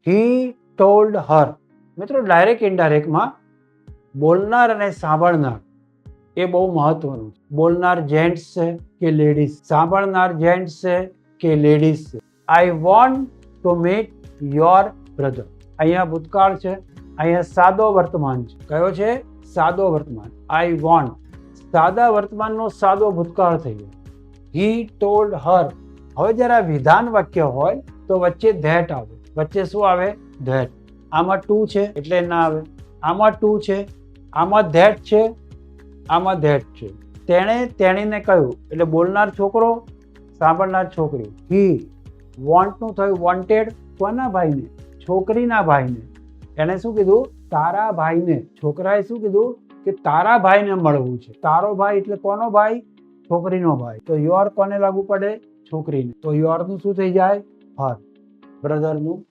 હી told હર. મિત્રો direct ઇનડાયરેક્ટમાં બોલનાર અને સાંભળનાર એ બહુ મહત્વનું છે. બોલનાર જેન્ટ્સ છે કે લેડીઝ, સાંભળનાર જેન્ટ્સ છે કે લેડીઝ છે. I want to meet your brother. અહીંયા ભૂતકાળ છે, અહીંયા સાદો વર્તમાન છે. કયો છે? સાદો વર્તમાન. I want. સાદા વર્તમાનનો સાદો ભૂતકાળ થઈ ગયો. હી ટોલ્ડ હર. હવે જ્યારે આ વિધાન વાક્ય હોય તો વચ્ચે ધેટ આવે. વચ્ચે શું આવે? ધેટ. આમાં ટુ છે એટલે ના આવે. આમાં ટુ છે, આમાં ધેટ છે, આમાં ધેટ છે. તેણે તેણીને કહ્યું એટલે બોલનાર છોકરો, સાંભળનાર છોકરી. હી વોન્ટનું થયું વોન્ટેડ. કોના ભાઈને? છોકરીના ભાઈને. એણે શું કીધું? તારા ભાઈને. છોકરાએ શું કીધું? કે તારા ભાઈને મળવું છે. તારો ભાઈ એટલે કોનો ભાઈ? છોકરીનો ભાઈ. તો યોર કોને લાગુ પડે? છોકરીને. તો યોરનું શું થઈ જાય? હર. બ્રધરનું